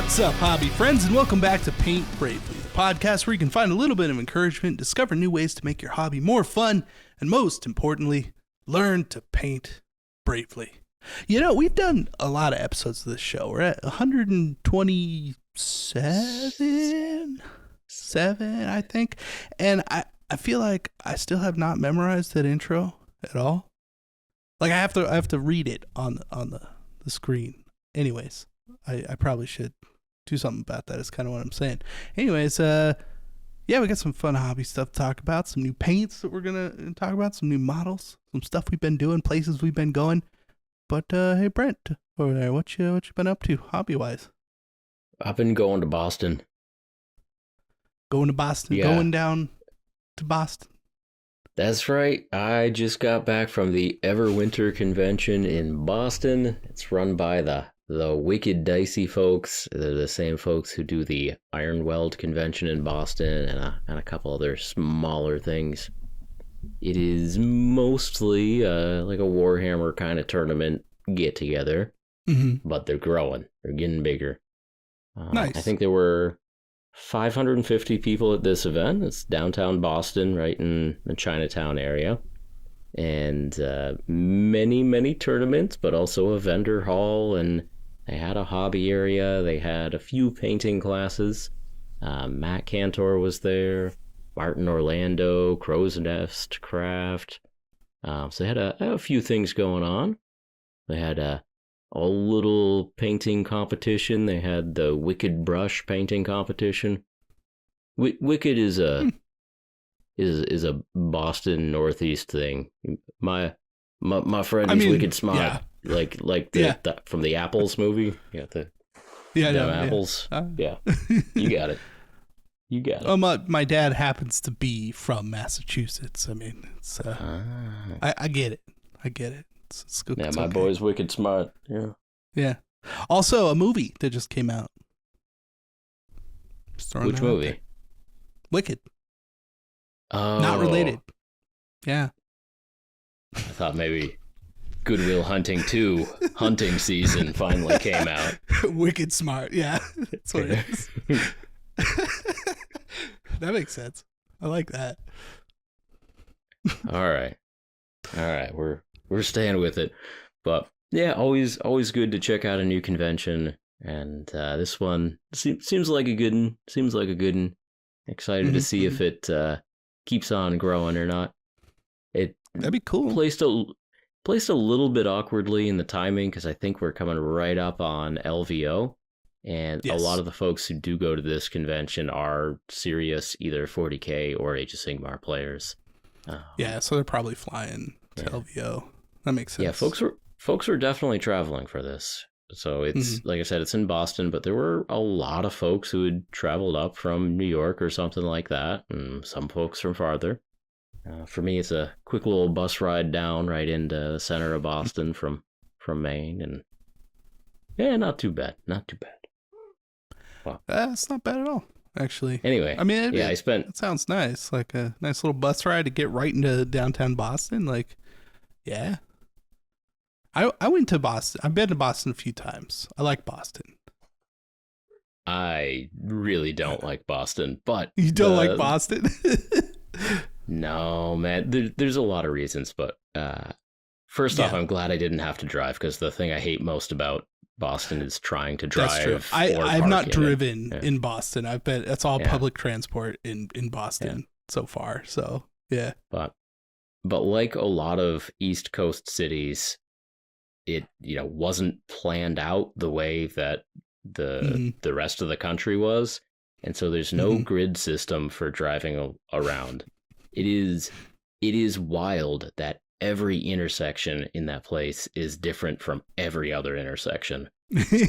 What's up, hobby friends, and welcome back to Paint Bravely, the podcast where you can find a little bit of encouragement, discover new ways to make your hobby more fun, and most importantly, learn to paint bravely. You know, we've done a lot of episodes of this show. We're at 127, I think, and I feel like I still have not memorized that intro at all. Like I have to read it on the screen. Anyways, I probably should do something about that. Is kind of what I'm saying. Anyways, yeah, we got some fun hobby stuff to talk about. Some new paints that we're gonna talk about. Some new models. Some stuff we've been doing. Places we've been going. But hey, Brent over there, what you been up to hobby wise? I've been going to Boston. Going to Boston. Yeah. Going down to Boston. That's right. I just got back from the Everwinter convention in Boston. It's run by the Wicked Dicey folks. They're the same folks who do the Iron Weld convention in Boston and a couple other smaller things. It is mostly like a Warhammer kind of tournament get-together, but they're growing. They're getting bigger. Nice. I think there were 550 people at this event. It's downtown Boston, right in the Chinatown area. And many tournaments, but also a vendor hall, and they had a hobby area. They had a few painting classes. Matt Cantor was there, Martin Orlando, Crow's Nest Craft. So they had a few things going on. They had a little painting competition. They had the Wicked Brush painting competition. Wicked is a Boston Northeast thing. My friend is wicked smart. Yeah. Like from the Apples movie. Yeah, apples. Yeah. You got it. My dad happens to be from Massachusetts. I mean, it's I get it. It's good. Yeah, it's my okay. boy's wicked smart. Yeah. Yeah. Also, a movie that just came out. Which movie? Wicked. Oh. Not related. Yeah. I thought maybe Good Will Hunting 2 hunting season finally came out. Wicked smart. Yeah. That's what it is. That makes sense. I like that. All right. We're staying with it. But yeah, always good to check out a new convention. And this one seems like a good one. Excited to see if it keeps on growing or not. That'd be cool. Placed a little bit awkwardly in the timing because I think we're coming right up on LVO. And yes. A lot of the folks who do go to this convention are serious either 40K or Age of Sigmar players. Yeah, so they're probably flying to LVO. That makes sense. Yeah, folks were definitely traveling for this. So it's like I said, it's in Boston, but there were a lot of folks who had traveled up from New York or something like that, and some folks from farther. For me, it's a quick little bus ride down right into the center of Boston from Maine, and yeah, not too bad. Wow. That's not bad at all, actually. Anyway, I mean, it sounds nice, like a nice little bus ride to get right into downtown Boston. Like, yeah. I went to Boston. I've been to Boston a few times. I like Boston. I really don't like Boston, but... You don't like Boston? No, man. There's a lot of reasons, but first off, I'm glad I didn't have to drive, because the thing I hate most about Boston is trying to drive. That's true. I've not driven in Boston. That's all public transport in Boston so far. So, yeah. But like a lot of East Coast cities, it wasn't planned out the way that the rest of the country was, and so there's no grid system for driving around. It is wild that every intersection in that place is different from every other intersection.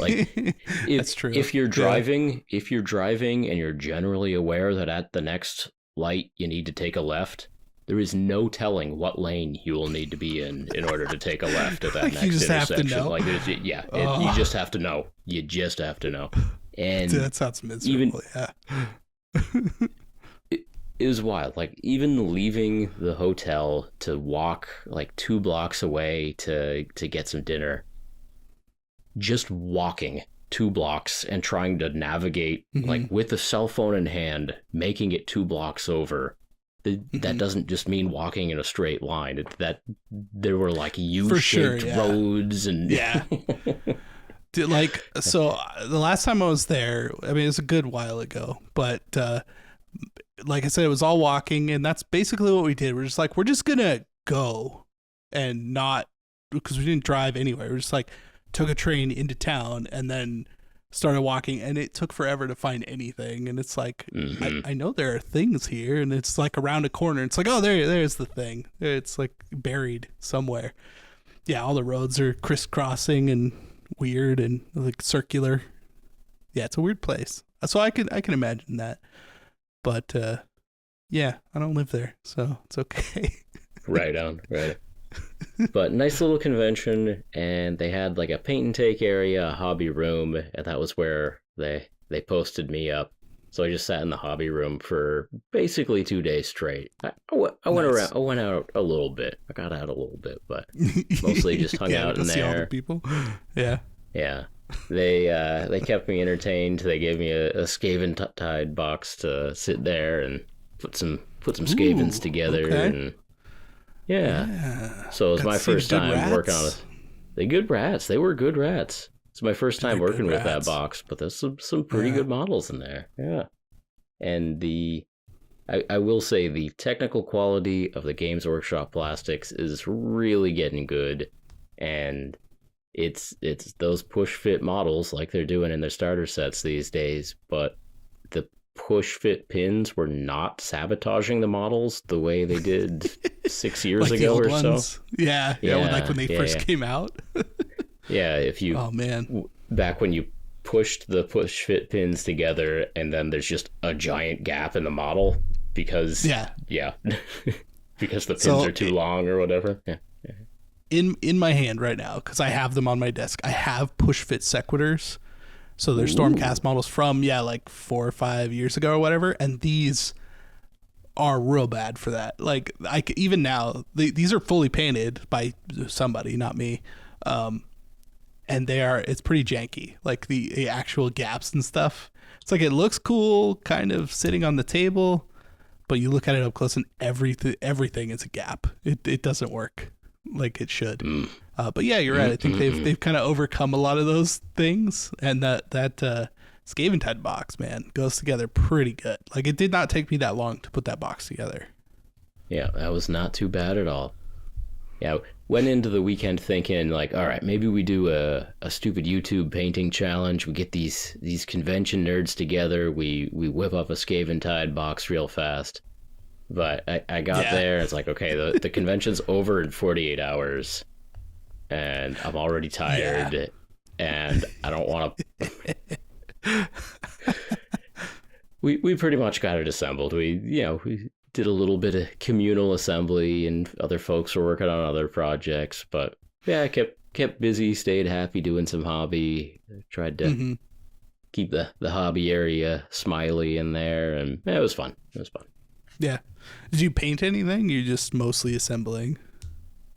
Like, that's true. If you're driving and you're generally aware that at the next light you need to take a left, there is no telling what lane you will need to be in order to take a left at that next you just intersection. Have to know. Like, you just have to know. You just have to know. And that sounds miserable. It was wild. Like, even leaving the hotel to walk like 2 blocks away to get some dinner, just walking 2 blocks and trying to navigate like with a cell phone in hand, making it 2 blocks over. That doesn't just mean walking in a straight line. That there were like U-shaped roads and like, so the last time I was there, I mean, it was a good while ago, but like I said, it was all walking, and that's basically what we did. We're just like, we're just gonna go and not, because we didn't drive anywhere. We're just like took a train into town and then started walking, and it took forever to find anything. And it's like, I know there are things here, and it's like around a corner. It's like, oh, there's the thing. It's like buried somewhere. Yeah, all the roads are crisscrossing and weird and like circular. Yeah, it's a weird place. So I can imagine that. But yeah, I don't live there, so it's okay. Right on, right. But nice little convention, and they had like a paint and take area, a hobby room, and that was where they posted me up. So I just sat in the hobby room for basically 2 days straight. I went around. I went out a little bit. I got out a little bit, but mostly just hung out in there. See all the people. Yeah. Yeah. They kept me entertained. They gave me a Skaven Tide box to sit there and put some Skavens together, okay. and yeah. So it was my first time working on it. They good rats. They were good rats. It's my first time working with that box, but there's some pretty good models in there. Yeah. And I will say the technical quality of the Games Workshop plastics is really getting good, and it's those push fit models like they're doing in their starter sets these days, but the push fit pins were not sabotaging the models the way they did 6 years like ago or ones. so. Yeah, like when they first came out. Yeah, if you back when you pushed the push fit pins together, and then there's just a giant gap in the model because because the pins are too long or whatever. Yeah. In my hand right now, because I have them on my desk, I have push fit sequitors. So they're Stormcast models from like 4 or 5 years ago or whatever, and these are real bad for that. Like even now, these are fully painted by somebody, not me. And it's pretty janky, like the actual gaps and stuff. It's like, it looks cool kind of sitting on the table, but you look at it up close and everything is a gap. It doesn't work like it should. But yeah, you're right. I think they've kind of overcome a lot of those things, and that Skaven Tide box, man, goes together pretty good. Like, it did not take me that long to put that box together. Yeah, that was not too bad at all. Yeah, went into the weekend thinking like, all right, maybe we do a stupid YouTube painting challenge. We get these convention nerds together. We whip up a Skaven Tide box real fast. But I got there. It's like, okay, the convention's over in 48 hours, and I'm already tired, and I don't want to. We pretty much got it assembled. We did a little bit of communal assembly, and other folks were working on other projects. But yeah, I kept busy, stayed happy doing some hobby. Tried to keep the hobby area smiley in there, and it was fun. Yeah. Did you paint anything? You're just mostly assembling?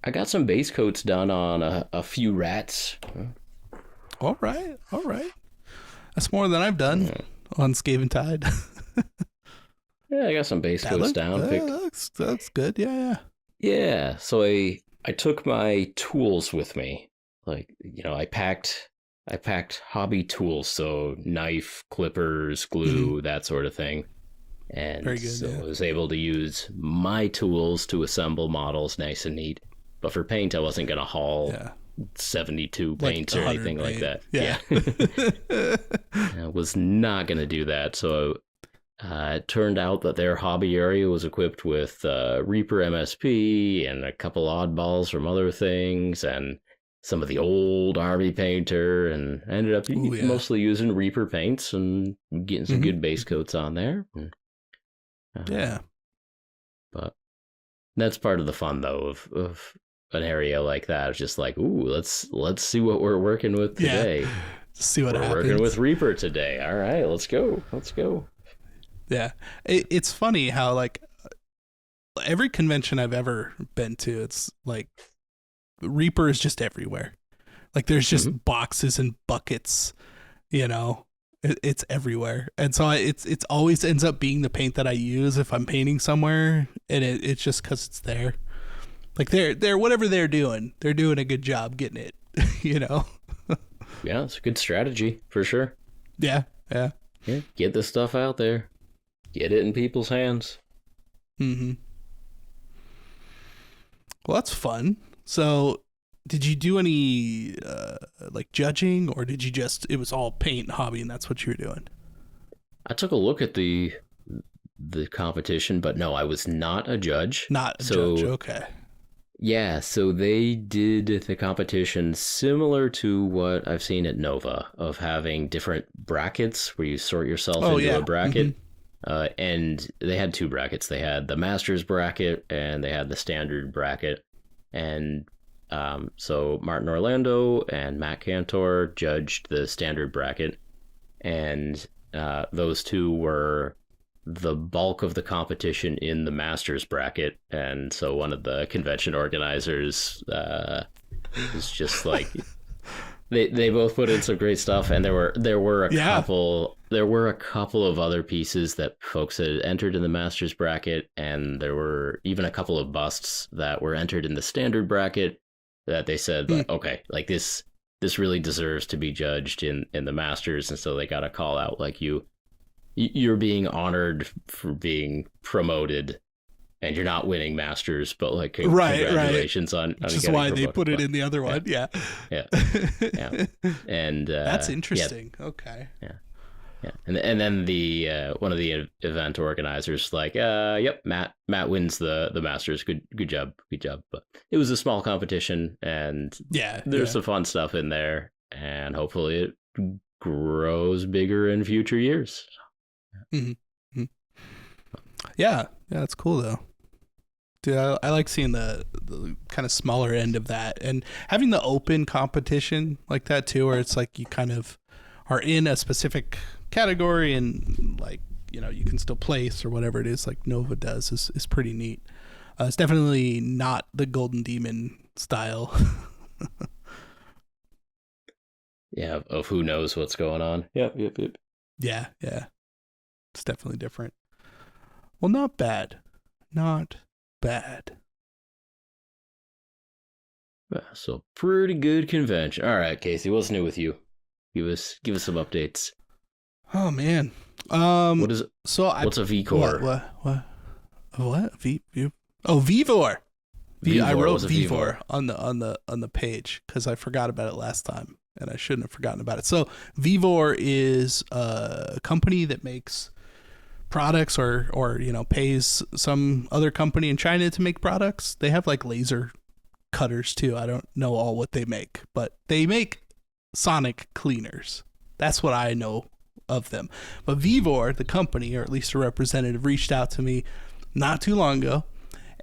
I got some base coats done on a few rats. All right. That's more than I've done on Skaven Tide. Yeah, I got some base coats down. That's good. Yeah. Yeah, so I took my tools with me. Like, I packed hobby tools, so knife, clippers, glue, that sort of thing. And very good, so I was able to use my tools to assemble models nice and neat. But for paint, I wasn't going to haul 72 paints or anything like that. Yeah. I was not going to do that. So it turned out that their hobby area was equipped with Reaper MSP and a couple oddballs from other things and some of the old Army painter, and I ended up mostly using Reaper paints and getting some good base coats on there. But that's part of the fun, though, of an area like that. It's just like, let's see what we're working with today. See what happens. We're working with Reaper today. All right, let's go. Yeah, it's funny how like every convention I've ever been to, it's like Reaper is just everywhere. Like there's just boxes and buckets you know, it's everywhere. And so it's always ends up being the paint that I use if I'm painting somewhere, and it's just because it's there. Like they're whatever they're doing a good job getting it, you know. Yeah, it's a good strategy for sure. Yeah. Get this stuff out there, get it in people's hands. Mm-hmm. Well, that's fun. So, did you do any like judging, or did you just it was all paint and hobby, and that's what you were doing? I took a look at the competition, but no, I was not a judge. Not a judge. Okay. Yeah, so they did the competition similar to what I've seen at Nova, of having different brackets where you sort yourself into a bracket. Mm-hmm. And they had 2 brackets. They had the Masters bracket and they had the Standard bracket. And so Martin Orlando and Matt Cantor judged the Standard bracket. And those 2 were the bulk of the competition in the Masters bracket. And so one of the convention organizers was just like, they both put in some great stuff, and there were a couple of other pieces that folks had entered in the Masters bracket, and there were even a couple of busts that were entered in the Standard bracket that they said, like, okay, like this really deserves to be judged in the Masters. And so they got a call out, like, you're being honored for being promoted, and you're not winning Masters, but like congratulations on which is why they put it in the other one. Yeah. And that's interesting. Okay. Yeah. And then the one of the event organizers like, yep, Matt wins the Masters. Good job. But it was a small competition, and there's some fun stuff in there, and hopefully it grows bigger in future years. Mm-hmm. Yeah, that's cool though. Dude, I like seeing the kind of smaller end of that, and having the open competition like that too, where it's like you kind of are in a specific category, and like, you know, you can still place or whatever it is like Nova does is pretty neat. It's definitely not the Golden Demon style. Yeah, of who knows what's going on. Yep. Yeah. It's definitely different. Well, not bad. So pretty good convention. All right, Casey, what's new with you? Give us some updates. Oh man. What is it? What's a VCore? What? Vivor. I wrote Vivor on the page because I forgot about it last time, and I shouldn't have forgotten about it. So Vivor is a company that makes products or you know, pays some other company in China to make products. They have like laser cutters too. I don't know all what they make, but they make sonic cleaners. That's what I know of them. But Vivor, the company, or at least a representative, reached out to me not too long ago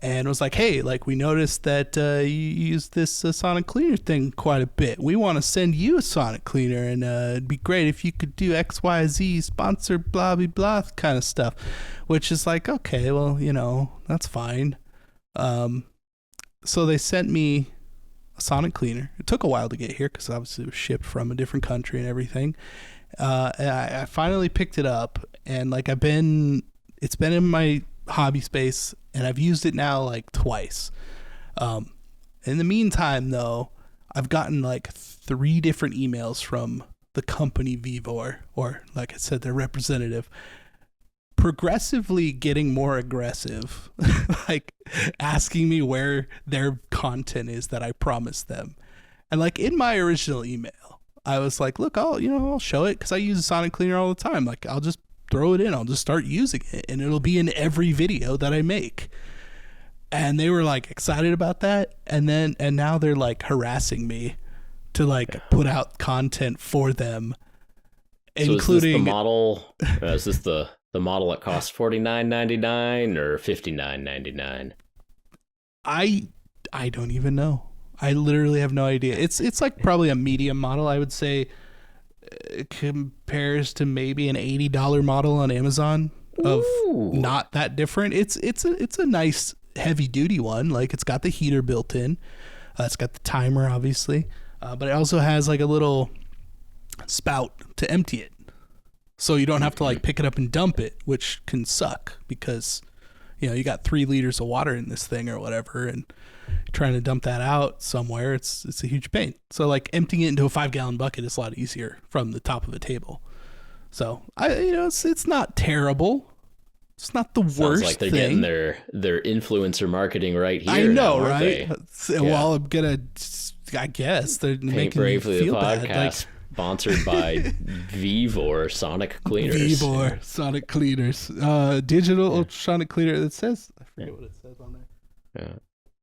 and was like, hey, like, we noticed that you use this sonic cleaner thing quite a bit. We want to send you a sonic cleaner, and it'd be great if you could do XYZ sponsor blah blah blah kind of stuff. Which is like, okay, well, you know, that's fine. So they sent me a sonic cleaner. It took a while to get here because obviously it was shipped from a different country and everything. And I finally picked it up, and like it's been in my hobby space, and I've used it now like twice. In the meantime, though, I've gotten like 3 different emails from the company Vivor, or like I said, their representative, progressively getting more aggressive, like asking me where their content is that I promised them. And like in my original email, I was like, look, I'll show it because I use a sonic cleaner all the time. Like, I'll just throw it in. I'll just start using it, and it'll be in every video that I make. And they were like excited about that. And now they're like harassing me to like put out content for them, so including is this the model. Is this the model that costs $49.99 or $59.99? I don't even know. I literally have no idea. It's like probably a medium model. I would say it compares to maybe an $80 model on Amazon of not that different. It's a nice heavy duty one. Like, it's got the heater built in. It's got the timer, obviously. But it also has like a little spout to empty it. So you don't have to like pick it up and dump it, which can suck because, you know, you got 3 liters of water in this thing or whatever, and trying to dump that out somewhere, it's a huge pain. So like emptying it into a 5-gallon bucket is a lot easier from the top of a table. So it's not terrible. It's not the Sounds worst like they're thing. getting their influencer marketing right here. I know, now, right? Yeah. Well, I'm gonna, I guess they're Paint making me Bravely, the feel podcast, bad. Like, sponsored by Vivor Sonic Cleaners. Vivor Sonic Cleaners, digital ultrasonic cleaner. It says, I forget what it says on there. Yeah.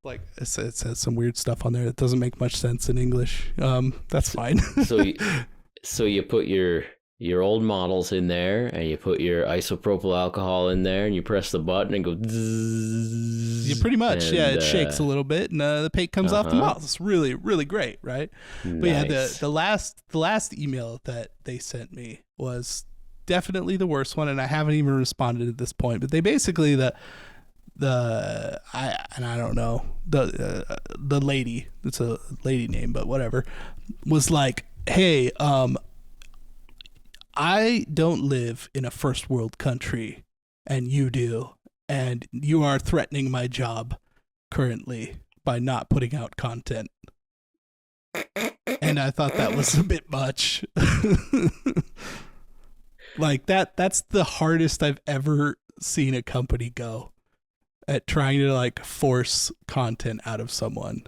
Like it says some weird stuff on there that doesn't make much sense in English. That's fine. So you put your old models in there, and you put your isopropyl alcohol in there, and you press the button and go zzz, Yeah, pretty much. and, It shakes a little bit, and the paint comes off the models. It's really, really great, right? Nice. But yeah, the last email that they sent me was definitely the worst one, and I haven't even responded at this point. But they basically I don't know, the lady, it's a lady name, but whatever, was like, hey, I don't live in a first world country, and you do, and you are threatening my job currently by not putting out content. And I thought that was a bit much. Like that's the hardest I've ever seen a company go at trying to like force content out of someone.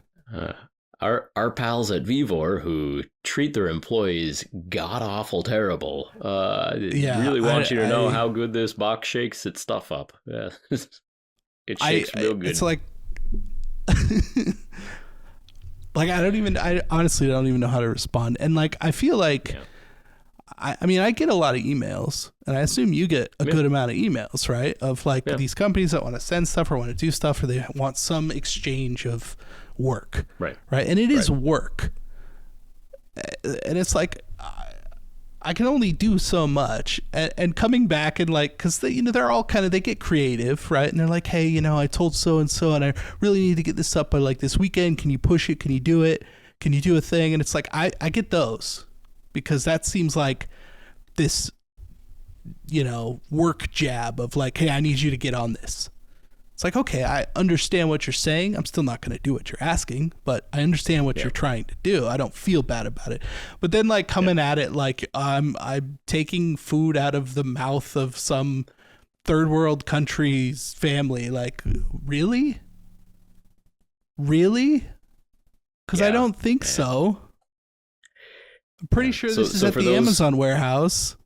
Our pals at Vivor, who treat their employees god awful terrible, really want you to know how good this box shakes its stuff up. Yeah. It shakes real good. It's like, like I honestly don't even know how to respond. And like I feel like, I mean, I get a lot of emails, and I assume you get a good amount of emails, right? Of like these companies that want to send stuff or want to do stuff, or they want some exchange of work, right? And it is work, and it's like I can only do so much. And coming back and like, because they're all kind of, they get creative, right? And they're like, hey, I told so and so, and I really need to get this up by like this weekend. Can you push it? Can you do it? Can you do a thing? And it's like I get those. Because that seems like this, work jab of like, hey, I need you to get on this. It's like, okay, I understand what you're saying. I'm still not going to do what you're asking, but I understand what you're trying to do. I don't feel bad about it. But then like coming at it like I'm taking food out of the mouth of some third world country's family. Like, really? Really? Because I don't think so. I'm pretty sure this is at the Amazon warehouse.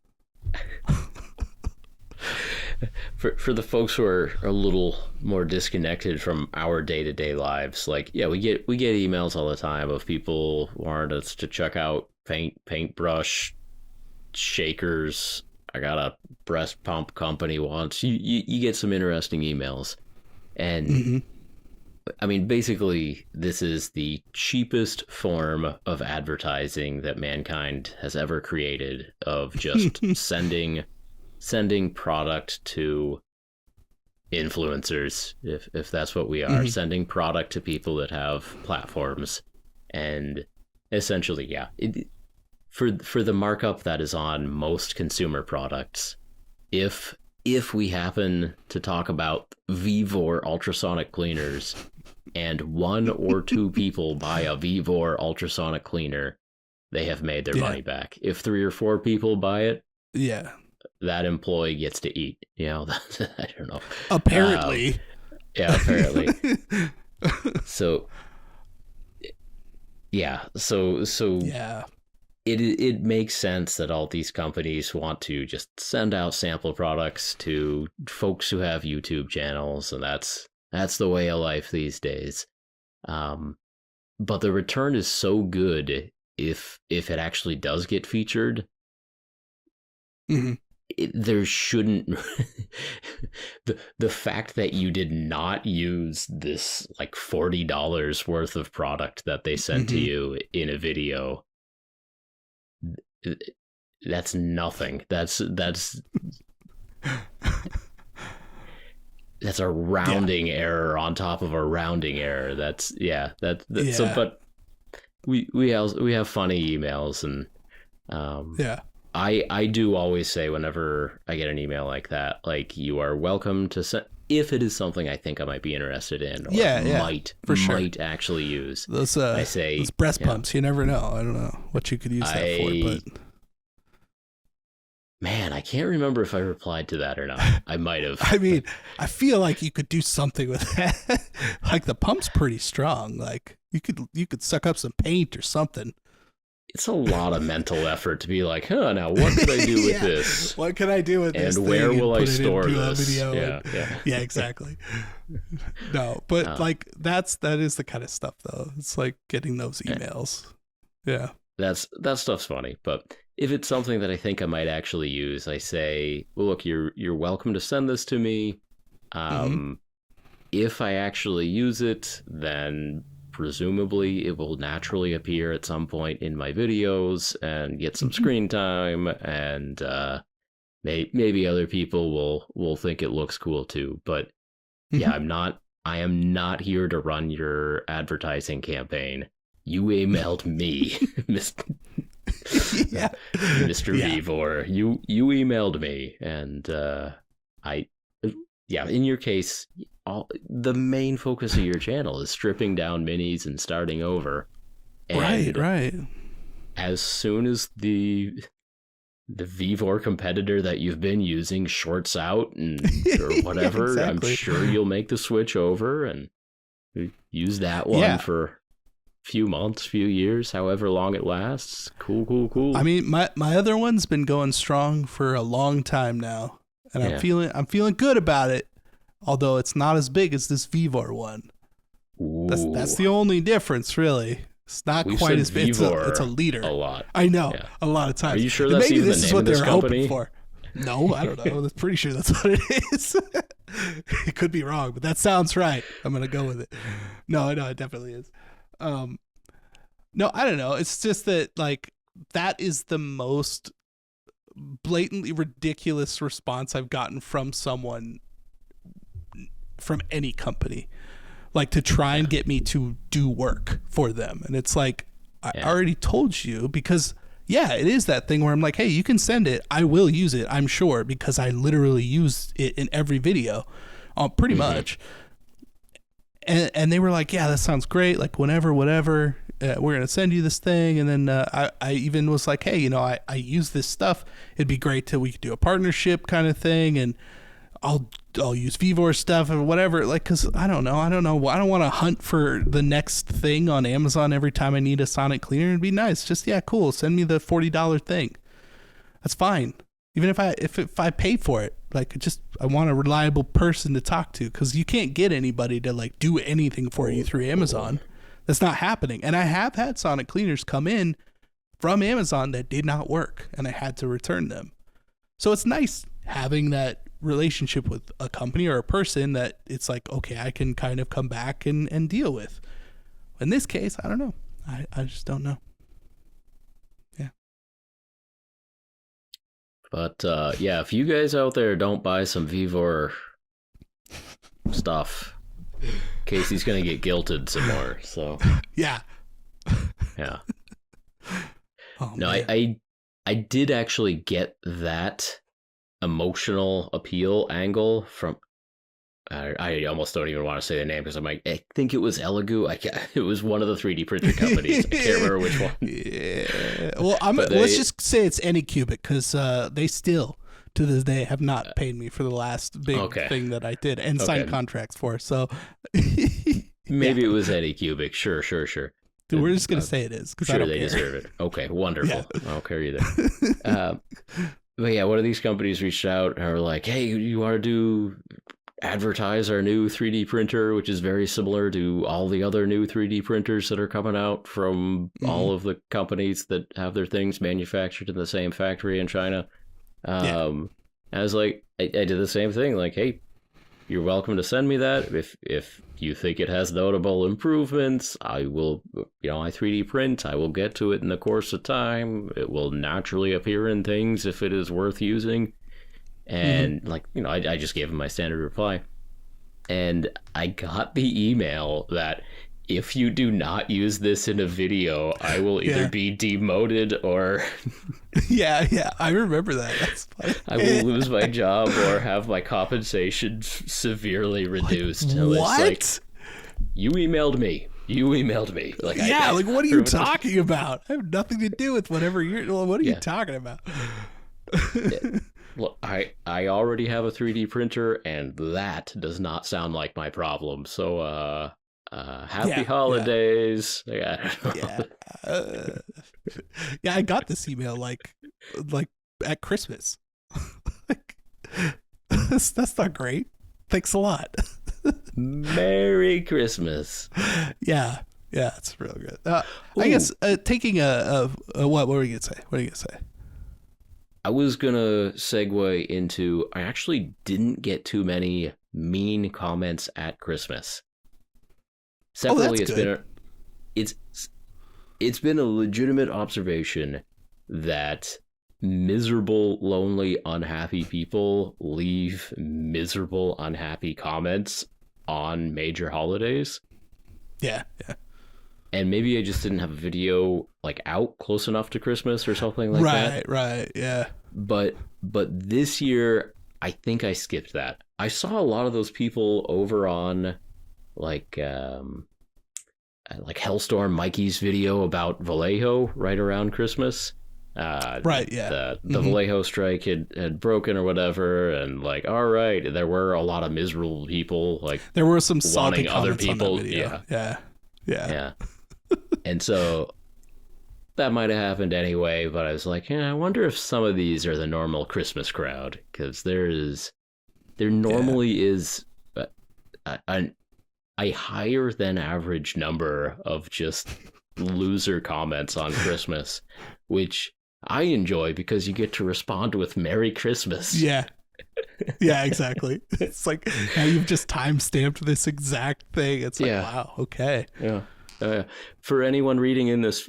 For the folks who are a little more disconnected from our day-to-day lives, like, we get emails all the time of people wanting us to check out paintbrush shakers. I got a breast pump company once. You get some interesting emails. And I mean, basically, this is the cheapest form of advertising that mankind has ever created, of just sending product to influencers, if that's what we are, sending product to people that have platforms. And essentially, for the markup that is on most consumer products, if we happen to talk about Vivor ultrasonic cleaners and 1 or 2 people buy a Vivor ultrasonic cleaner, they have made their money back. If 3 or 4 people buy it, that employee gets to eat. I don't know. Apparently. Apparently. So it makes sense that all these companies want to just send out sample products to folks who have YouTube channels, and that's the way of life these days. But the return is so good if it actually does get featured. There shouldn't the fact that you did not use this like $40 worth of product that they sent to you in a video, that's nothing. That's a rounding error on top of a rounding error. So, but we have funny emails, and I do always say whenever I get an email like that, like, you are welcome to send, if it is something I think I might be interested in, or might actually use. Those I say those breast pumps, you never know. I don't know what you could use that for, but man, I can't remember if I replied to that or not. I might have. I mean, I feel like you could do something with that. Like, the pump's pretty strong. Like, you could suck up some paint or something. It's a lot of mental effort to be like, now what could I do with this? What can I do with this? And where will I store this? Yeah, exactly. No, but like, that is the kind of stuff, though. It's like getting those emails. Yeah. That stuff's funny, but if it's something that I think I might actually use, I say, well, look, you're welcome to send this to me. If I actually use it, then presumably it will naturally appear at some point in my videos and get some screen time, and maybe other people will think it looks cool too. But yeah, I am not here to run your advertising campaign. You emailed me, Mr. Vivor. You emailed me, and in your case, the main focus of your channel is stripping down minis and starting over. And right. As soon as the Vivor competitor that you've been using shorts out or whatever, exactly. I'm sure you'll make the switch over and use that one for few months, few years, however long it lasts. Cool. I mean, my other one's been going strong for a long time now, and I'm feeling good about it. Although it's not as big as this Vivor one. That's the only difference, really. It's not quite as big. It's a liter. A lot. I know. A lot of times. Are you sure that's even the name of this company? For. No, I don't know. I'm pretty sure that's what it is. It could be wrong, but that sounds right. I'm gonna go with it. No, it definitely is. No, I don't know. It's just that, like, that is the most blatantly ridiculous response I've gotten from someone, from any company, like, to try and get me to do work for them. And it's like, I already told you, because it is that thing where I'm like, hey, you can send it. I will use it, I'm sure, because I literally use it in every video, pretty much. And they were like, yeah, that sounds great. Like, whatever, we're going to send you this thing. And then I even was like, hey, I use this stuff. It'd be great we could do a partnership kind of thing. And I'll use Vivor stuff or whatever. Like, cause I don't know. I don't want to hunt for the next thing on Amazon every time I need a sonic cleaner. It'd be nice. Just, cool. Send me the $40 thing. That's fine. Even if I pay for it, like, I want a reliable person to talk to, because you can't get anybody to, like, do anything for you through Amazon. That's not happening. And I have had sonic cleaners come in from Amazon that did not work, and I had to return them. So it's nice having that relationship with a company or a person that it's like, okay, I can kind of come back and deal with. In this case, I don't know. I just don't know. Yeah. But if you guys out there don't buy some Vivor stuff, Casey's gonna get guilted some more. So yeah. Oh, no, I did actually get that emotional appeal angle from. I almost don't even want to say the name, because I'm like, I think it was Elegoo. It was one of the 3D printer companies. I can't remember which one. Yeah. Well, let's just say it's Anycubic, because they still, to this day, have not paid me for the last big thing that I did and signed contracts for. So maybe it was Anycubic. Sure. Dude, we're just gonna say it is, because sure, I don't they care. deserve it. Okay, wonderful. Yeah. I don't care either. But one of these companies reached out and were like, hey, you want to advertise our new 3D printer, which is very similar to all the other new 3D printers that are coming out from all of the companies that have their things manufactured in the same factory in China. I was like, I did the same thing. Like, hey, you're welcome to send me that. If you think it has notable improvements, I will, I 3D print. I will get to it in the course of time. It will naturally appear in things if it is worth using. And I just gave him my standard reply. And I got the email that if you do not use this in a video, I will either be demoted or yeah, I remember that. That's funny. I will lose my job or have my compensation severely reduced. What? It's like, you emailed me. Like, like, what are you talking about? I have nothing to do with whatever what are you talking about? Look, I already have a 3D printer, and that does not sound like my problem. So, happy holidays. Yeah, I got this email like at Christmas. Like, that's not great. Thanks a lot. Merry Christmas. Yeah, it's real good. I guess taking what were you gonna say? I was gonna segue into, I actually didn't get too many mean comments at Christmas. Separately, it's been a legitimate observation that miserable, lonely, unhappy people leave miserable, unhappy comments on major holidays. Yeah. And maybe I just didn't have a video like out close enough to Christmas or something like that. Right, yeah. But this year, I think I skipped that. I saw a lot of those people over on like Hellstorm Mikey's video about Vallejo right around Christmas. Right, yeah. The Vallejo strike had broken or whatever, and like, all right, there were a lot of miserable people, like there were some salty wanting other comments people. on that video. Yeah. And so that might have happened anyway, but I was like, I wonder if some of these are the normal Christmas crowd, because there normally is a higher than average number of just loser comments on Christmas, which I enjoy because you get to respond with Merry Christmas. Yeah, exactly. It's like now you've just time-stamped this exact thing. It's like, wow, okay. Yeah. For anyone reading in this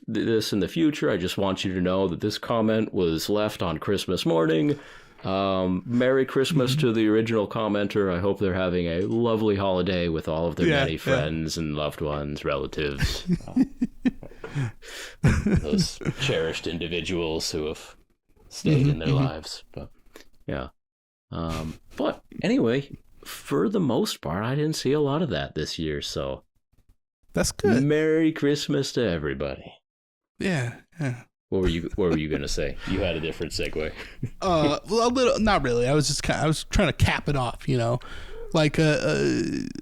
in the future, I just want you to know that this comment was left on Christmas morning. Merry Christmas to the original commenter. I hope they're having a lovely holiday with all of their many friends and loved ones, relatives. Those cherished individuals who have stayed in their lives. But but anyway, for the most part, I didn't see a lot of that this year, so that's good. Merry Christmas to everybody. Yeah. What were you gonna say? You had a different segue. Well, a little, not really. I was trying to cap it off, like all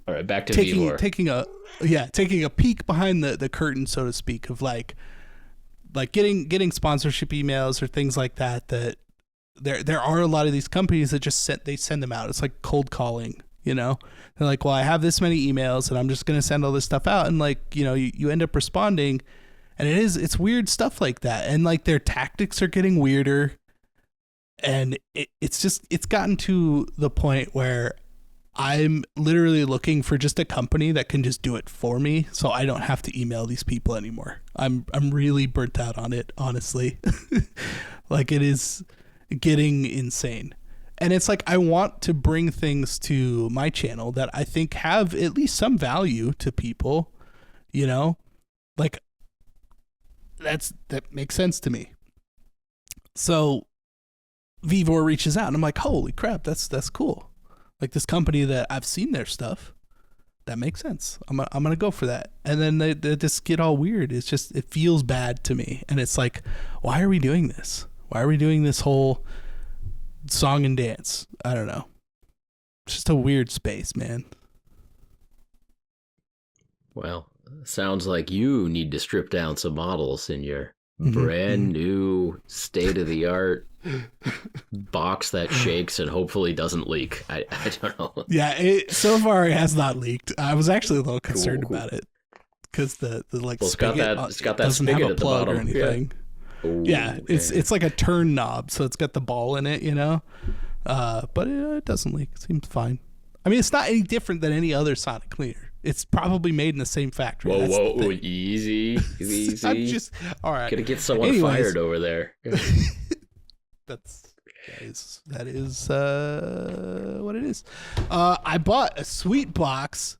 right, back to taking Vivor. taking a peek behind the curtain, so to speak, of like getting sponsorship emails or things like that. That there are a lot of these companies that just send them out. It's like cold calling. They're like, well, I have this many emails and I'm just gonna send all this stuff out, and like you end up responding. And it's weird stuff like that. And like their tactics are getting weirder. And it's gotten to the point where I'm literally looking for just a company that can just do it for me, so I don't have to email these people anymore. I'm really burnt out on it, honestly. Like, it is getting insane. And it's like, I want to bring things to my channel that I think have at least some value to people, like, that makes sense to me. So Vivor reaches out and I'm like, holy crap, that's cool. Like, this company that I've seen their stuff, that makes sense. I'm gonna go for that. And then they just get all weird. It's just, it feels bad to me. And it's like, why are we doing this? Why are we doing this whole song and dance? I don't know. It's just a weird space, man. Well, sounds like you need to strip down some models in your brand new state-of-the-art box that shakes and hopefully doesn't leak. I don't know. Yeah, so far it has not leaked. I was actually a little concerned about it because the spigot, it's got that doesn't spigot have a at the plug bottom or anything. Yeah, okay. It's like a turn knob, so it's got the ball in it, but it doesn't leak. It seems fine. I mean, it's not any different than any other sonic cleaner. It's probably made in the same factory. Whoa, easy. I'm just, all right. Gonna get someone fired over there. That is what it is. I bought a sweet box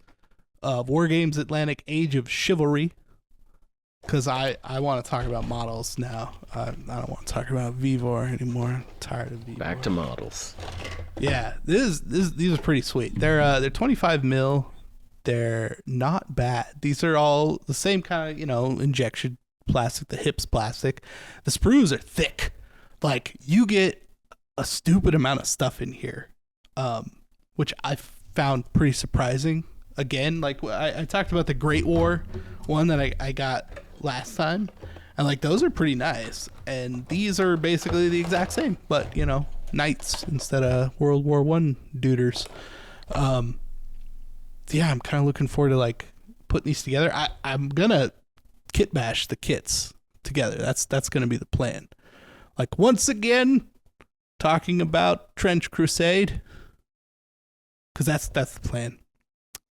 War Games Atlantic Age of Chivalry. Because I want to talk about models now. I don't want to talk about Vivor anymore. I'm tired of Vivor. Back to models. Yeah, these are pretty sweet. They're 25 mil. They're not bad. These are all the same kind of, injection plastic, the hips plastic. The sprues are thick. Like, you get a stupid amount of stuff in here, which I found pretty surprising. Again, like I talked about the Great War one that I got last time, and like those are pretty nice. And these are basically the exact same, but knights instead of World War I duders. Yeah, I'm kind of looking forward to like putting these together. I'm gonna kit bash the kits together. That's gonna be the plan. Like, once again, talking about Trench Crusade, because that's the plan.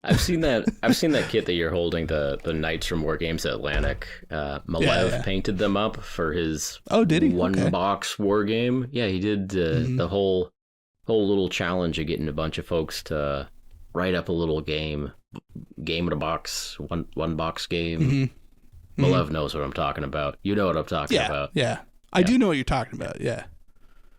I've seen that kit that you're holding, the Knights from War Games Atlantic. Malev painted them up for his did he? one box war game. Yeah, he did the whole little challenge of getting a bunch of folks to write up a little game in a box, one box game. Malev knows what I'm talking about. You know what I'm talking about. Yeah. I do know what you're talking about. Yeah.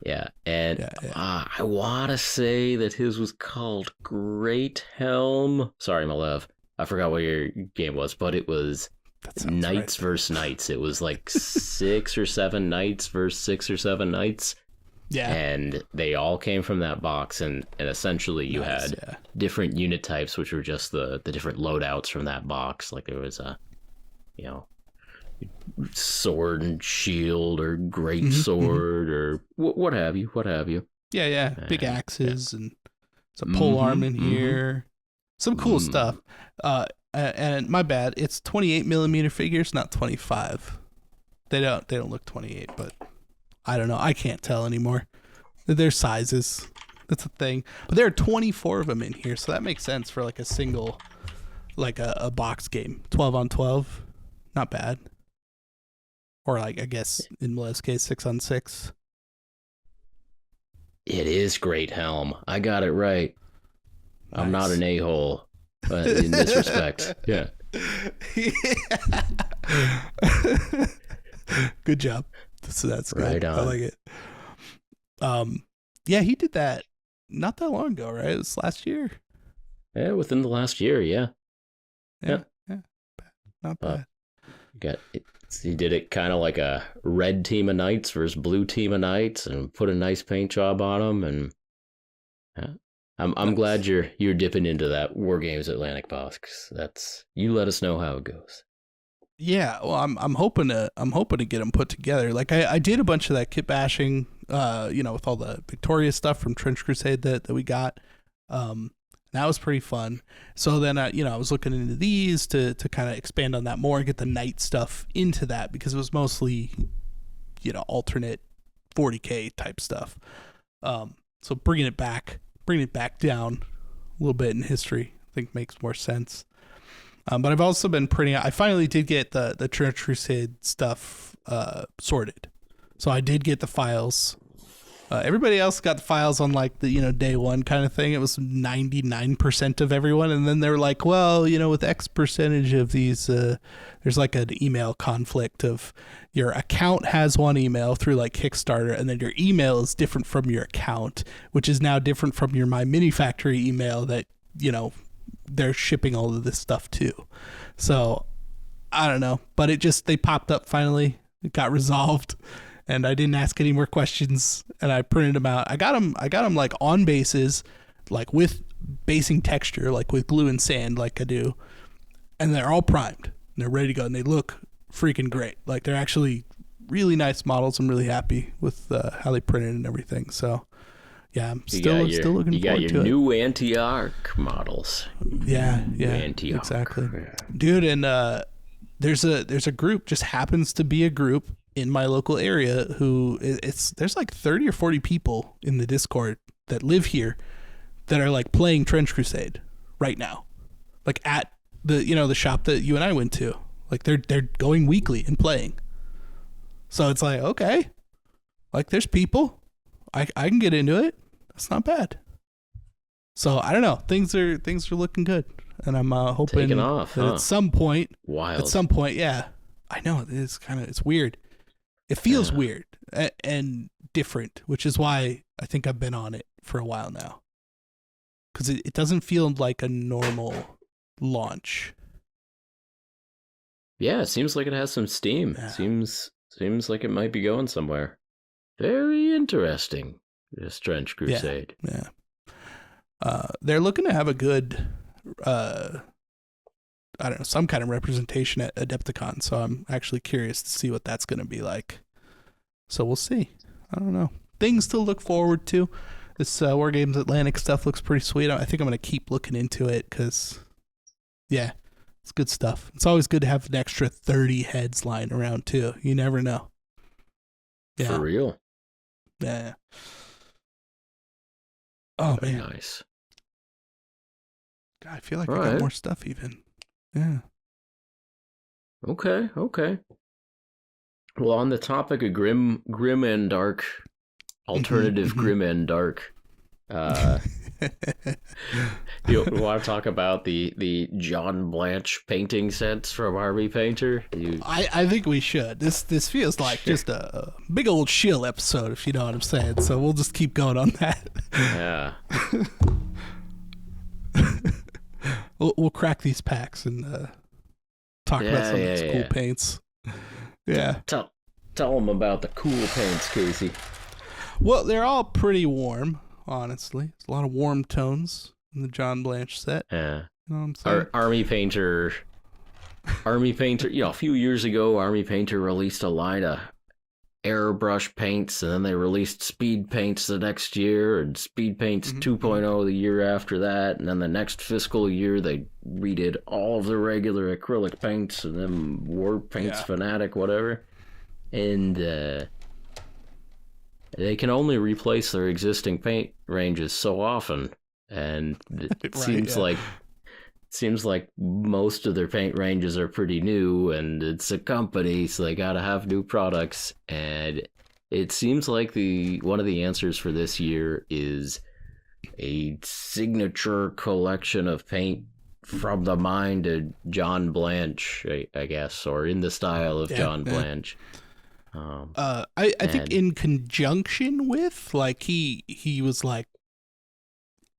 Yeah, and I want to say that his was called Great Helm. Sorry, Malev. I forgot what your game was, but it was Knights versus Knights. It was like 6 or 7 Knights versus 6 or 7 Knights. Yeah. And they all came from that box, and essentially you had different unit types, which were just the different loadouts from that box. Like there was a, sword and shield or great sword or what have you. Yeah. Big axes and some pole arm in here. Some cool stuff. And my bad, it's 28 millimeter figures, not 25. They don't look 28, but I don't know. I can't tell anymore. They're sizes. That's a thing. But there are 24 of them in here, so that makes sense for like a single, like a box game. 12 on 12. Not bad. Or like, I guess, in Malev's case, 6 on 6. It is Great Helm. I got it right. Nice. I'm not an a-hole, but in this respect. Yeah. Good job. That's good. Right on. I like it. Yeah, he did that not that long ago, right? It was last year. Yeah, within the last year, yeah. Yeah. Not bad. He did it kind of like a red team of Knights versus blue team of Knights, and put a nice paint job on them. And I'm glad you're dipping into that War Games Atlantic box. You let us know how it goes. Yeah, well, I'm hoping to get them put together. Like I did a bunch of that kit bashing, with all the Victoria stuff from Trench Crusade that we got. That was pretty fun. So then, I was looking into these to kind of expand on that more and get the Knight stuff into that, because it was mostly, alternate 40K type stuff. So bringing it back down a little bit in history, I think makes more sense. But I've also been printing out. I finally did get the Trench Crusade stuff sorted. So I did get the files. Everybody else got the files on like the day one kind of thing. It was 99% of everyone, and then they're like, well, with X percentage of these, there's like an email conflict of your account has one email through like Kickstarter, and then your email is different from your account, which is now different from your My Mini Factory email that they're shipping all of this stuff to. So I don't know, but they popped up finally. It got resolved. And I didn't ask any more questions, and I printed them out. I got them like on bases, like with basing texture, like with glue and sand, like I do. And they're all primed. And they're ready to go, and they look freaking great. Like, they're actually really nice models. I'm really happy with how they printed and everything. So, yeah, I'm still looking forward to it. You got your new anti-arc models. Yeah, anti-arc. Exactly. Dude, and there's a group, just happens to be a group in my local area who there's like 30 or 40 people in the Discord that live here that are like playing Trench Crusade right now, like at the shop that you and I went to. Like they're going weekly and playing. So it's like, okay, like there's people, I can get into it. That's not bad. So I don't know, things are looking good. and I'm hoping Taking off, that at some point, Wild. yeah, I know it's weird. It feels weird and different, which is why I think I've been on it for a while now. Because it doesn't feel like a normal launch. Yeah, it seems like it has some steam. Yeah. Seems like it might be going somewhere. Very interesting. This Trench Crusade. Yeah. They're looking to have a good, I don't know, some kind of representation at Adepticon. So I'm actually curious to see what that's going to be like. So we'll see. I don't know. Things to look forward to. This War Games Atlantic stuff looks pretty sweet. I think I'm going to keep looking into it because, yeah, it's good stuff. It's always good to have an extra 30 heads lying around, too. You never know. Yeah. For real. Yeah. Oh, Very man. nice. God, I feel like I got more stuff even. Yeah. Okay. Well, on the topic of grim and dark, alternative grim and dark, you want to talk about the John Blanche painting sets from Army Painter? I think we should. This feels like just a big old shill episode, if you know what I'm saying. So we'll just keep going on that. Yeah. We'll crack these packs and talk about some of these cool paints. Yeah. Tell them about the cool paints, Casey. Well, they're all pretty warm, honestly. There's a lot of warm tones in the John Blanche set. Yeah. You know what I'm saying? Army Painter, a few years ago, Army Painter released a line of airbrush paints, and then they released speed paints the next year, and speed paints 2.0 the year after that, and then the next fiscal year they redid all of the regular acrylic paints, and then war paints, Fanatic, whatever. And they can only replace their existing paint ranges so often, and it seems like most of their paint ranges are pretty new, and it's a company, so they gotta have new products. And it seems like one of the answers for this year is a signature collection of paint from the mind of John Blanche, I guess, or in the style of John Blanche. I think in conjunction with, like, he was like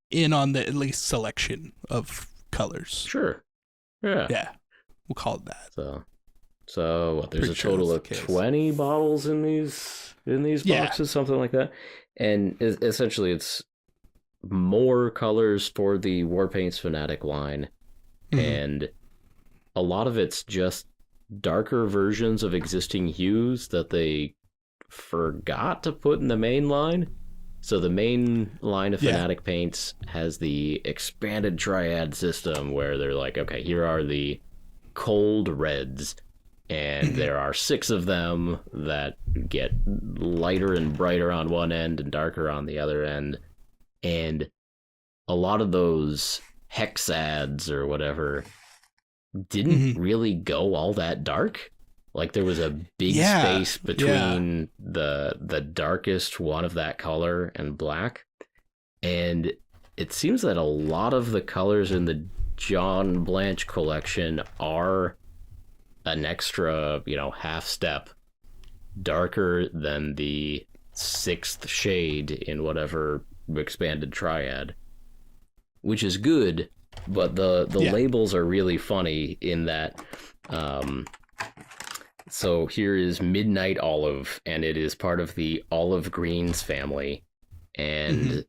in on the at least selection of colors. Sure. Yeah. We'll call it that. So what, there's a total of 20 bottles in these boxes, something like that. And essentially it's more colors for the War Paints Fanatic line. And a lot of it's just darker versions of existing hues that they forgot to put in the main line. So the main line of Fanatic paints has the expanded triad system where they're like, okay, here are the cold reds, and there are 6 of them that get lighter and brighter on one end and darker on the other end. And a lot of those hexads or whatever didn't really go all that dark. Like, there was a big space between the darkest one of that color and black. And it seems that a lot of the colors in the John Blanche collection are an extra, half step darker than the 6th shade in whatever expanded triad, which is good. But the labels are really funny in that, so here is Midnight Olive, and it is part of the olive greens family. And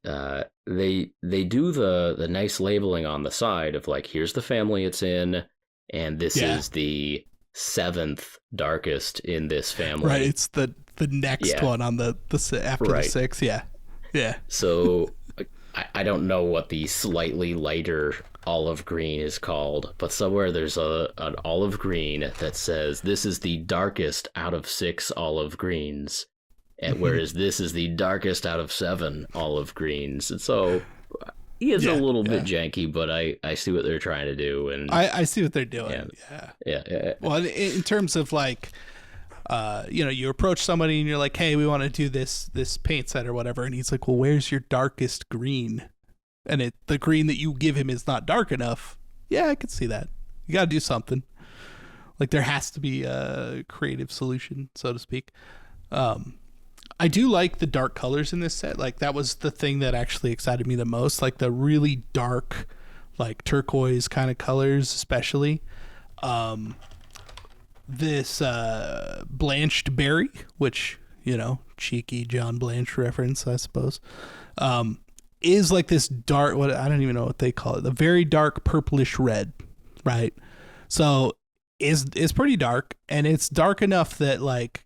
they do the nice labeling on the side of, like, here's the family it's in, and this is the 7th darkest in this family. Right, it's the next one on the after the 6. Yeah. So I don't know what the slightly lighter olive green is called, but somewhere there's an olive green that says this is the darkest out of 6 olive greens, and whereas this is the darkest out of 7 olive greens. And so it's a little bit janky, but I see what they're trying to do, and I see what they're doing. Yeah. Well, in terms of, like, you approach somebody and you're like, hey, we want to do this paint set or whatever, and he's like, well, where's your darkest green? And the green that you give him is not dark enough. Yeah, I could see that. You got to do something. Like there has to be a creative solution, so to speak. I do like the dark colors in this set. Like that was the thing that actually excited me the most. Like the really dark, like turquoise kind of colors, especially. This blanched berry, which, you know, cheeky John Blanche reference, I suppose, is like this dark, what I don't even know what they call it, the very dark purplish red, right? So is pretty dark, and it's dark enough that like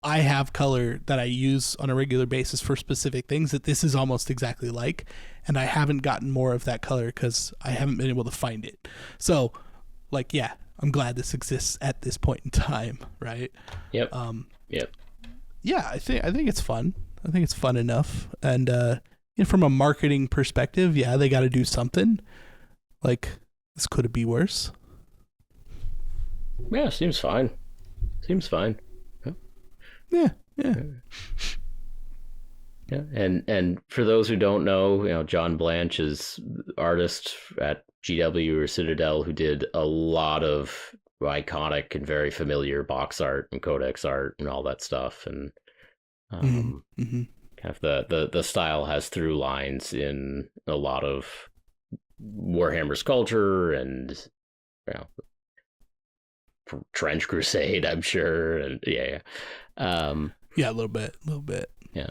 I have color that I use on a regular basis for specific things that this is almost exactly like, and I haven't gotten more of that color because I haven't been able to find it. So like, yeah, I'm glad this exists at this point in time, right? Yep. Yep. Yeah, I think it's fun. I think it's fun enough, and from a marketing perspective, yeah, they got to do something. Like, this could be worse. Yeah, seems fine. Seems fine. Yeah. Yeah, and for those who don't know, you know, John Blanche is artist at GW or Citadel who did a lot of iconic and very familiar box art and codex art and all that stuff, and kind of the style has through lines in a lot of Warhammer's culture and, you know, Trench Crusade, I'm sure, and yeah, a little bit. Yeah,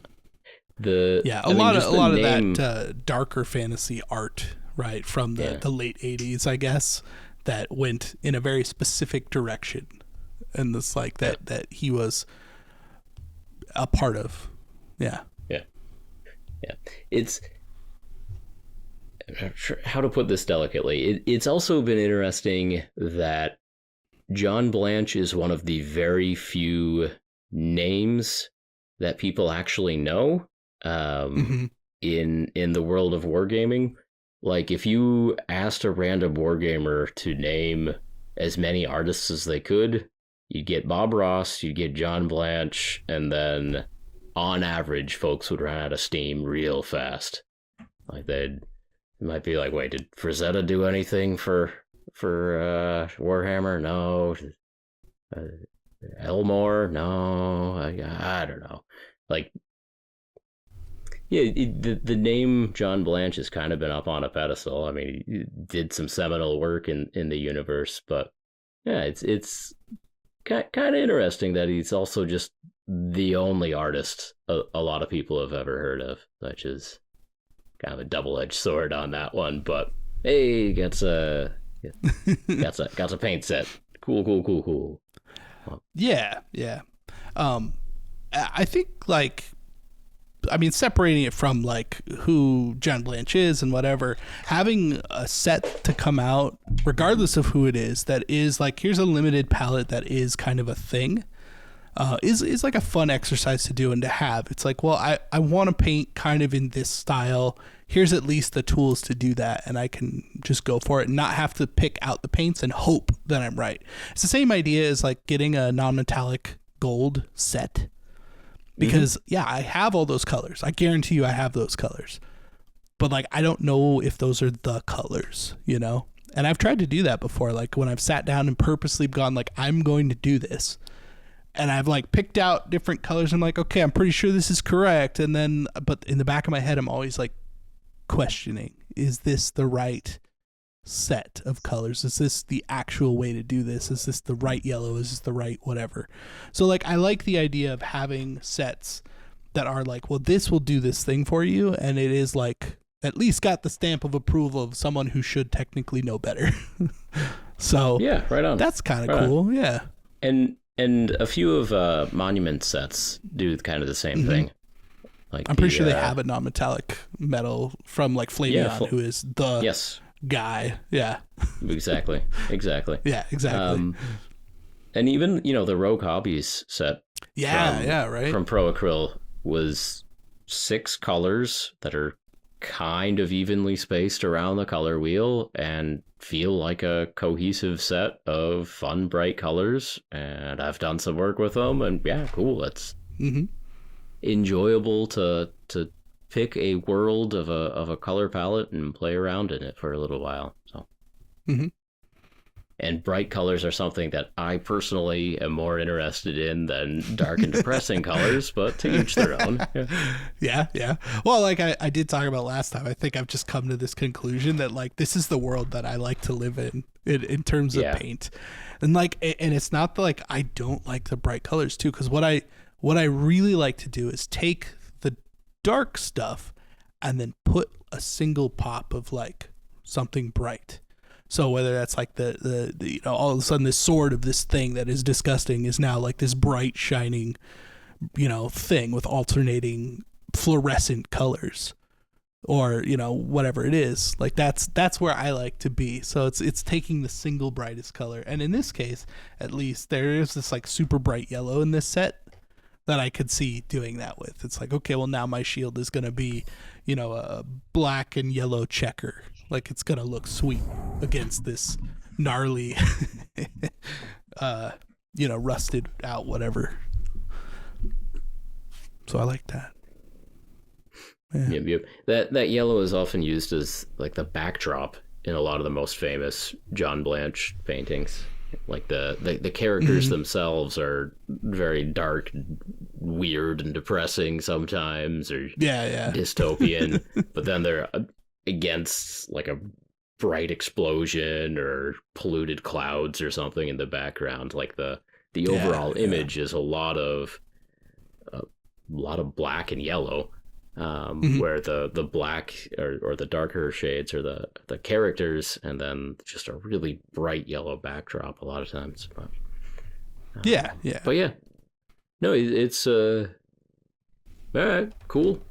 a lot of that darker fantasy art, right, from the late '80s, I guess, that went in a very specific direction, and this like that he was a part of. Yeah. It's, I'm not sure how to put this delicately. It's also been interesting that John Blanche is one of the very few names that people actually know in the world of wargaming. Like, if you asked a random wargamer to name as many artists as they could, you'd get Bob Ross, you'd get John Blanche, and then on average, folks would run out of steam real fast. Like, they might be like, wait, did Frazetta do anything for Warhammer? No. Elmore? No. I don't know. Like, yeah, the name John Blanche has kind of been up on a pedestal. I mean, he did some seminal work in the universe, but yeah, it's kind of interesting that he's also just the only artist a lot of people have ever heard of, which is kind of a double-edged sword on that one. But hey, got a paint set. Cool. Yeah. I think, like, I mean, separating it from like who John Blanche is and whatever, having a set to come out, regardless of who it is, that is like, here's a limited palette that is kind of a thing, is like a fun exercise to do and to have. It's like, well, I want to paint kind of in this style. Here's at least the tools to do that, and I can just go for it and not have to pick out the paints and hope that I'm right. It's the same idea as like getting a non-metallic gold set. Because, yeah, I have all those colors. I guarantee you I have those colors. But, like, I don't know if those are the colors, you know? And I've tried to do that before. Like, when I've sat down and purposely gone, like, I'm going to do this. And I've, like, picked out different colors. And I'm like, okay, I'm pretty sure this is correct. And then, but in the back of my head, I'm always, like, questioning, is this the right set of colors? Is this the actual way to do this? Is this the right yellow? Is this the right whatever? So like, I like the idea of having sets that are like, well, this will do this thing for you, and it is like at least got the stamp of approval of someone who should technically know better. So yeah, right on. That's kind of cool. On. Yeah. And a few of Monument sets do kind of the same thing. Like, I'm pretty sure they have a non-metallic metal from like Flavion, who is the guy. Yeah. Exactly. Yeah, exactly. And even, you know, the Rogue Hobbies set right, from Pro Acryl was 6 colors that are kind of evenly spaced around the color wheel and feel like a cohesive set of fun, bright colors. And I've done some work with them, and yeah, cool. It's enjoyable to pick a world of a color palette and play around in it for a little while. So Mm-hmm. And bright colors are something that I personally am more interested in than dark and depressing colors, but to each their own. Yeah, yeah. Well, like I did talk about last time, I think I've just come to this conclusion that like this is the world that I like to live in terms of paint. And like, and it's not like I don't like the bright colors too, because what I really like to do is take the dark stuff and then put a single pop of like something bright. So whether that's like the you know, all of a sudden this sword of this thing that is disgusting is now like this bright shining, you know, thing with alternating fluorescent colors, or you know, whatever it is, like that's where I like to be. So it's taking the single brightest color, and in this case at least there is this like super bright yellow in this set that I could see doing that with. It's like, okay, well now my shield is going to be, you know, a black and yellow checker. Like it's going to look sweet against this gnarly, you know, rusted out whatever. So I like that. Yeah. Yep. That yellow is often used as like the backdrop in a lot of the most famous John Blanche paintings. Like the characters themselves are very dark, weird, and depressing sometimes, or dystopian. But then they're against like a bright explosion or polluted clouds or something in the background. Like the overall image is a lot of black and yellow. Where the black or the darker shades are the characters, and then just a really bright yellow backdrop a lot of times. But, But yeah, no, it's all right, cool.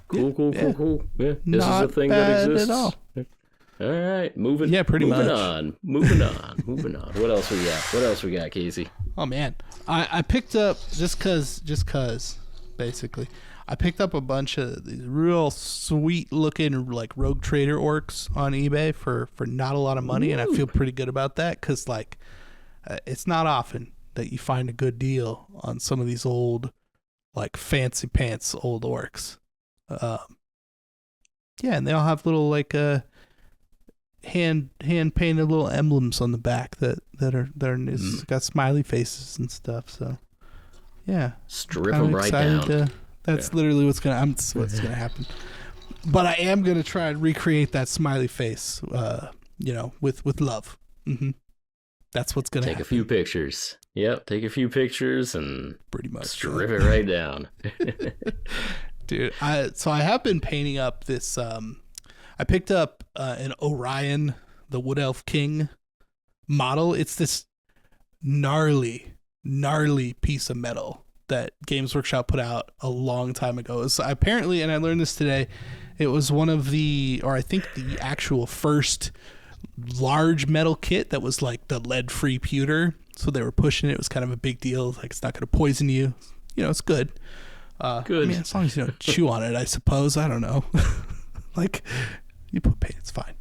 Cool. Yeah, this is a thing that exists. At all right, moving on. Moving on. What else we got, Casey? Oh man, I picked up just cause basically. I picked up a bunch of these real sweet looking like Rogue Trader orcs on eBay for not a lot of money. Ooh. And I feel pretty good about that because like it's not often that you find a good deal on some of these old like fancy pants old orcs. Yeah, and they all have little like hand painted little emblems on the back that are it's got smiley faces and stuff. So yeah, strip them right down. That's literally what's gonna happen. But I am gonna try and recreate that smiley face, you know, with love. Mm-hmm. That's what's gonna happen. Take a few pictures. Yep, take a few pictures and pretty much strip it right down. Dude, I have been painting up this. I picked up an Orion, the Wood Elf King model. It's this gnarly piece of metal that Games Workshop put out a long time ago. So apparently, and I learned this today, it was one of the, or I think the actual first large metal kit that was like the lead-free pewter. So they were pushing it. It was kind of a big deal. Like it's not going to poison you. You know, it's good. Good. I mean, as long as you don't chew on it, I suppose. I don't know. Like you put paint, it's fine.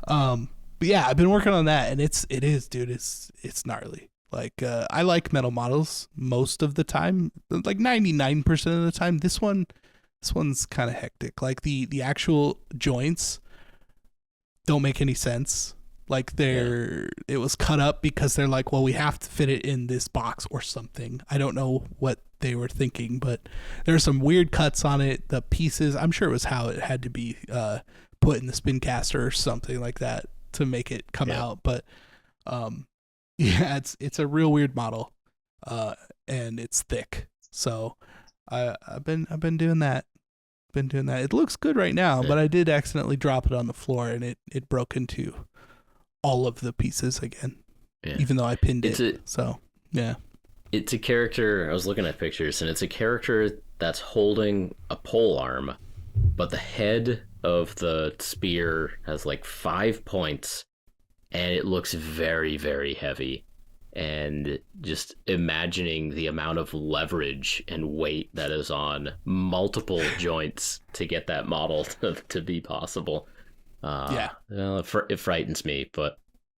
But yeah, I've been working on that, and it is, dude. It's gnarly. Like I like metal models most of the time, like 99% of the time. This one's kind of hectic. Like the actual joints don't make any sense. Like it was cut up because they're like, well, we have to fit it in this box or something. I don't know what they were thinking, but there are some weird cuts on it. The pieces, I'm sure it was how it had to be put in the spin caster or something like that to make it come out. But yeah, it's a real weird model, and it's thick. So I've been doing that. It looks good right now, but I did accidentally drop it on the floor, and it broke into all of the pieces again, even though I pinned it. So yeah, it's a character. I was looking at pictures, and it's a character that's holding a pole arm, but the head of the spear has like 5 points. And it looks very, very heavy. And just imagining the amount of leverage and weight that is on multiple joints to get that model to be possible. Well, it frightens me. But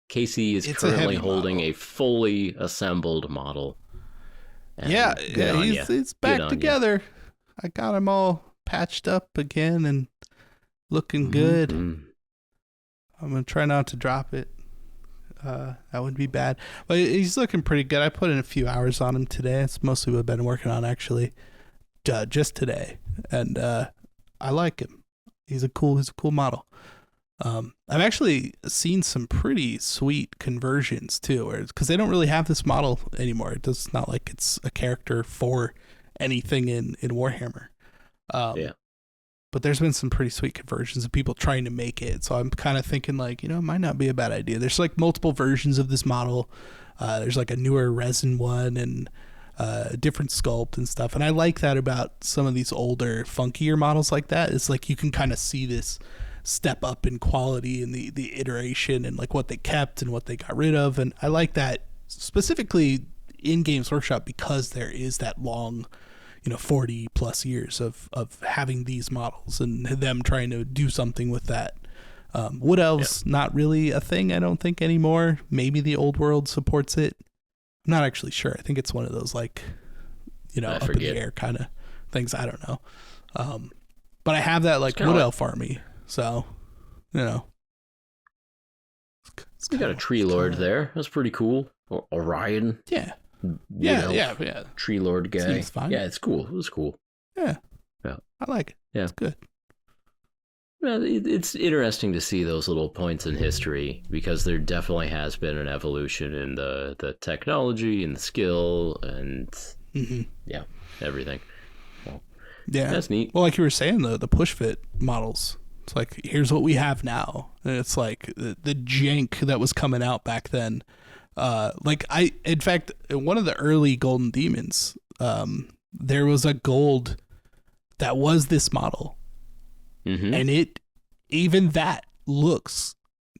Casey is currently holding a fully assembled model. And he's back together. I got him all patched up again and looking good. I'm going to try not to drop it. That would be bad. But he's looking pretty good. I put in a few hours on him today. It's mostly what I've been working on actually, just today, and I like him. He's a cool model. I've actually seen some pretty sweet conversions too, because they don't really have this model anymore. It's not like it's a character for anything in Warhammer. Yeah. But there's been some pretty sweet conversions of people trying to make it. So I'm kind of thinking like, it might not be a bad idea. There's like multiple versions of this model. There's like a newer resin one and a different sculpt and stuff. And I like that about some of these older, funkier models like that. It's like you can kind of see this step up in quality and the iteration and like what they kept and what they got rid of. And I like that specifically in Games Workshop because there is that long 40 plus years of having these models and them trying to do something with that. Wood Elves, not really a thing, I don't think, anymore. Maybe the old world supports it. I'm not actually sure. I think it's one of those like, up in the air kind of things. I don't know. But I have that like Wood Elf army. So, you got a tree lord there. That's pretty cool. Orion. Yeah. Yeah. Tree Lord guy. Seems fine. Yeah, it's cool. It was cool. Yeah. I like it. Yeah. It's good. Well, it's interesting to see those little points in history because there definitely has been an evolution in the technology and the skill and everything. Well, yeah. That's neat. Well, like you were saying, the push fit models. It's like, here's what we have now. And it's like the jank that was coming out back then. In fact, one of the early Golden Demons, there was a gold that was this model, and even that looks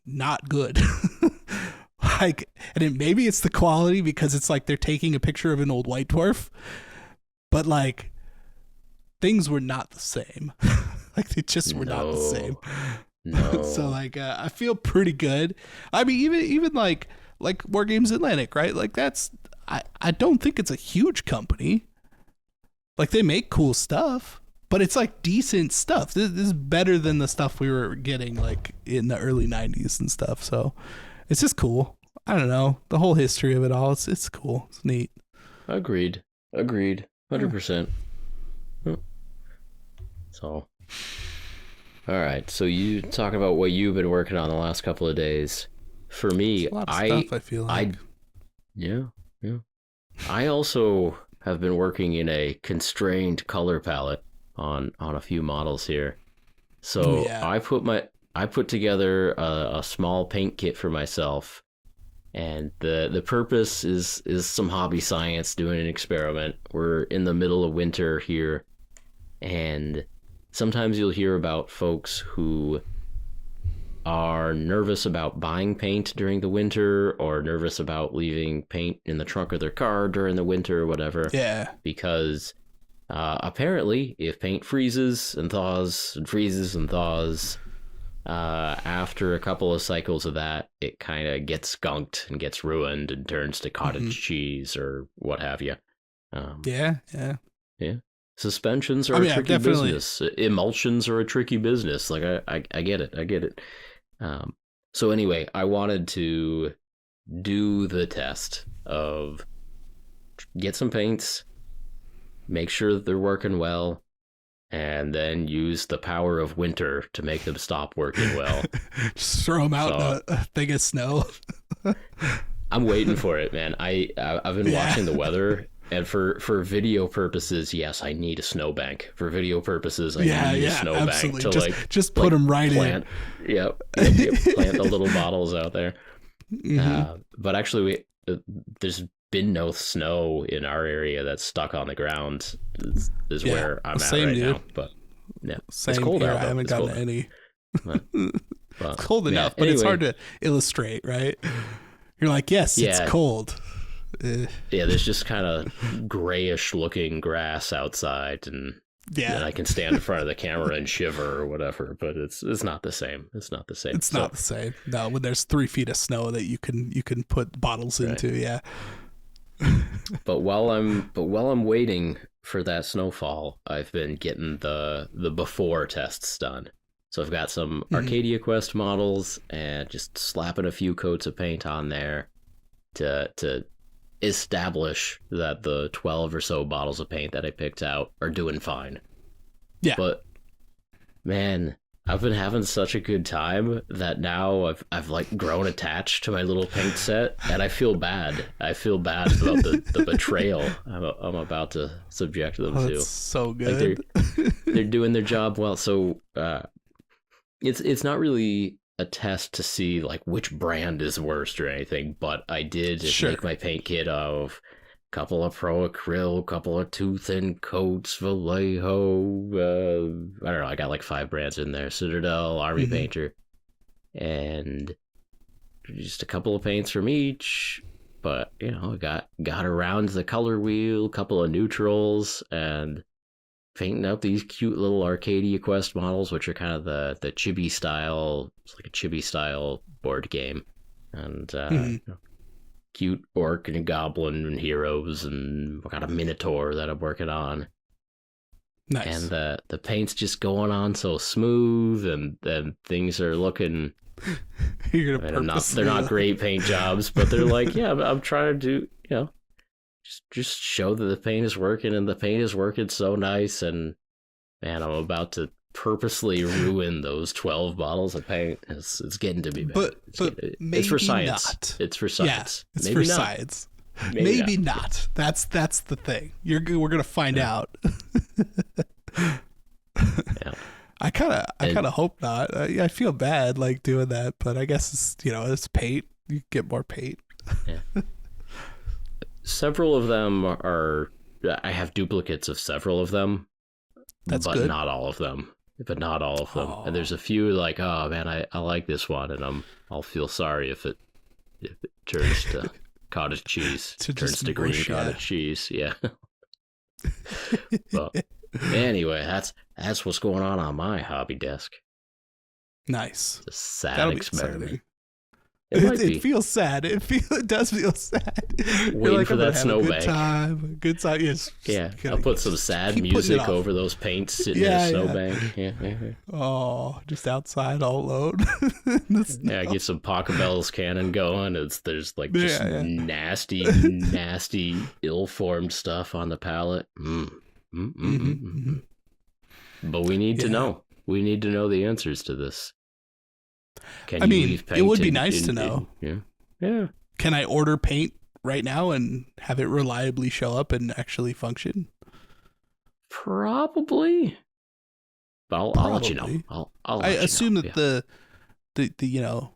not good. Maybe it's the quality because it's like they're taking a picture of an old white dwarf, but like things were not the same. Like they just were not the same. No. So like, I feel pretty good. I mean, even like War Games Atlantic, right? Like that's, I don't think it's a huge company. Like they make cool stuff, but it's like decent stuff. This is better than the stuff we were getting like in the early 90s and stuff. So it's just cool. I don't know. The whole history of it all, it's cool. It's neat. Agreed. 100%. So, all right. So you talk about what you've been working on the last couple of days. For me, stuff, I feel like. I also have been working in a constrained color palette on a few models here. So I put together a small paint kit for myself, and the purpose is some hobby science, doing an experiment. We're in the middle of winter here, and sometimes you'll hear about folks who are nervous about buying paint during the winter or nervous about leaving paint in the trunk of their car during the winter or whatever. Yeah. Because apparently if paint freezes and thaws and freezes and thaws, after a couple of cycles of that, it kind of gets skunked and gets ruined and turns to cottage cheese or what have you. Yeah. Suspensions are a tricky business. Emulsions are a tricky business. Like I get it. So anyway, I wanted to do the test of get some paints, make sure that they're working well, and then use the power of winter to make them stop working well. Just throw them out in a thing of snow. I'm waiting for it, man. I've been watching the weather. And for video purposes, yes, I need a snowbank. For video purposes, I need a snowbank absolutely. to just put them right plant, in. Yep, plant the little bottles out there. But actually, there's been no snow in our area that's stuck on the ground. Is where I'm at right now. But yeah, same it's cold here. out. I haven't gotten any. Well, it's cold enough, but it's hard to illustrate, right? You're like, yes, it's cold. Yeah, there's just kind of grayish looking grass outside, and I can stand in front of the camera and shiver or whatever, but it's not the same. It's not the same. No, when there's 3 feet of snow that you can put bottles into, yeah. But while I'm waiting for that snowfall, I've been getting the before tests done. So I've got some Arcadia Quest models and just slapping a few coats of paint on there to establish that the 12 or so bottles of paint that I picked out are doing fine. Yeah. But man, I've been having such a good time that now I've like grown attached to my little paint set, and I feel bad. I feel bad about the betrayal I'm about to subject them to. That's so good. Like they're doing their job well. So it's not really a test to see like which brand is worst or anything, but I did make my paint kit of couple of Pro Acryl, couple of too thin coats, Vallejo. I don't know. I got like 5 brands in there: Citadel, Army Painter, and just a couple of paints from each. But you know, got around the color wheel, couple of neutrals, and painting up these cute little Arcadia Quest models, which are kind of the chibi style. It's like a chibi style board game, and you know, cute orc and goblin and heroes, and I got a minotaur that I'm working on. Nice. And the paint's just going on so smooth, and then things are looking. You're gonna they're not great paint jobs, but they're like, yeah, I'm trying to do, you know, just show that the paint is working, and the paint is working so nice. And man, I'm about to purposely ruin those 12 bottles of paint. It's getting to be bad. But it's for science. Not. It's for science. Yeah, it's maybe for not. science. Maybe not. That's the thing. We're gonna find out. Yeah. I kind of hope not. I feel bad like doing that, but I guess it's, you know, it's paint. You get more paint. Yeah. Several of them are. I have duplicates of several of them. That's but good. Not all of them. But not all of them. Oh. And there's a few like, oh man, I like this one, and I'll feel sorry if it turns to cottage cheese. Turns to green cottage cheese. Yeah. But anyway, that's what's going on my hobby desk. Nice. It's a sad That'll experiment. It feels sad. It does feel sad. Waiting like, for that snowbank. Good time. Yes. Yeah. I'll put some sad music over those paints sitting in a snowbank. Yeah. Oh, just outside all alone. Yeah, get some Pachelbel's cannon going. There's like just nasty, ill-formed stuff on the palette. But we need to know. We need to know the answers to this. It would be nice to know. Yeah. Can I order paint right now and have it reliably show up and actually function? Probably. But I'll let you know. I assume that the you know,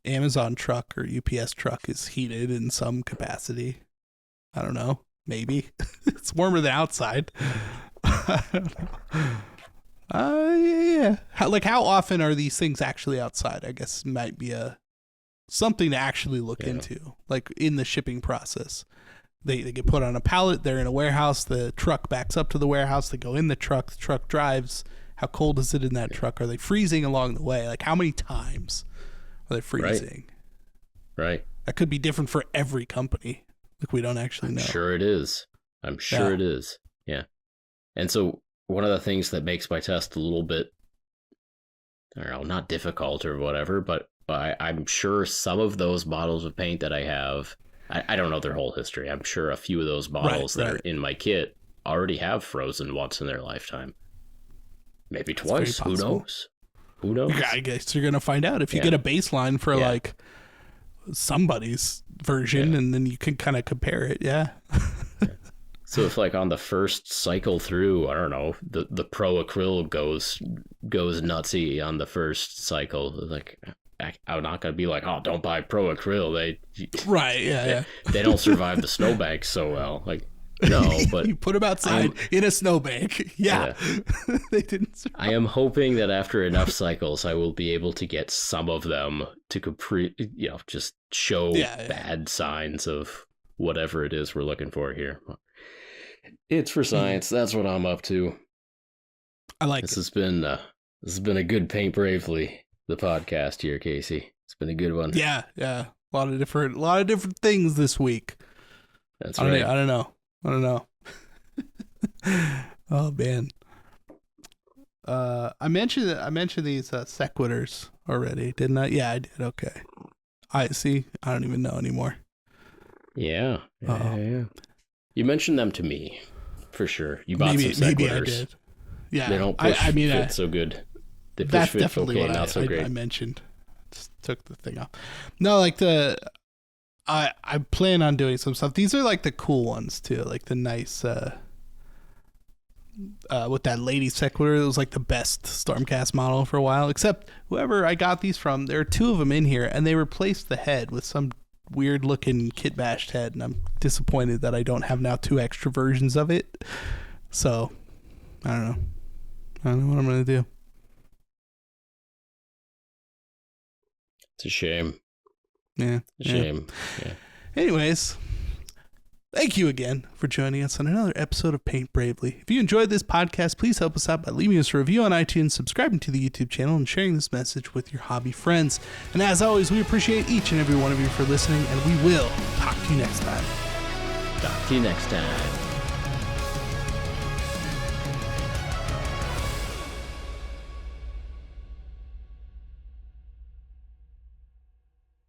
Amazon truck or UPS truck is heated in some capacity. I don't know. Maybe. It's warmer than outside. I don't know. Yeah. How often are these things actually outside? I guess might be something to actually look into, like in the shipping process. They get put on a pallet. They're in a warehouse. The truck backs up to the warehouse. They go in the truck. The truck drives. How cold is it in that truck? Are they freezing along the way? Like how many times are they freezing? Right. That could be different for every company. Like we don't actually know. I'm sure it is. Yeah. And so one of the things that makes my test a little bit, I don't know, not difficult or whatever, but I'm sure some of those bottles of paint that I have, I don't know their whole history. I'm sure a few of those bottles that are in my kit already have frozen once in their lifetime. Maybe twice. Who knows? I guess you're going to find out if you get a baseline for like somebody's version and then you can kind of compare it. Yeah. So if like on the first cycle through, I don't know, the Pro Acryl goes nutsy on the first cycle, like I'm not gonna be like, oh, don't buy Pro Acryl. They don't survive the snowbank so well. Like no, but you put them outside in a snowbank. Yeah. They didn't survive. I am hoping that after enough cycles, I will be able to get some of them to just show bad signs of whatever it is we're looking for here. It's for science. That's what I'm up to. I like this. This has been a good Paint Bravely, the podcast here, Casey. It's been a good one. Yeah. A lot of different things this week. That's right. I don't know. Oh man. I mentioned these sequiturs already, didn't I? Yeah, I did. Okay. I see. I don't even know anymore. Yeah. Yeah. You mentioned them to me, for sure. You bought some sequiturs. Maybe I did. Yeah. They don't push fit so good. They push that's fit definitely okay, what not so great. I mentioned. Just took the thing off. No, like I plan on doing some stuff. These are like the cool ones too, like the nice with that lady sequitur. It was like the best Stormcast model for a while. Except whoever I got these from, there are two of them in here, and they replaced the head with some weird looking kit bashed head, and I'm disappointed that I don't have now two extra versions of it. So I don't know what I'm gonna do. It's a shame. Yeah, shame. Yeah. Anyways, thank you again for joining us on another episode of Paint Bravely. If you enjoyed this podcast, please help us out by leaving us a review on iTunes, subscribing to the YouTube channel, and sharing this message with your hobby friends. And as always, we appreciate each and every one of you for listening, and we will talk to you next time. Talk to you next time.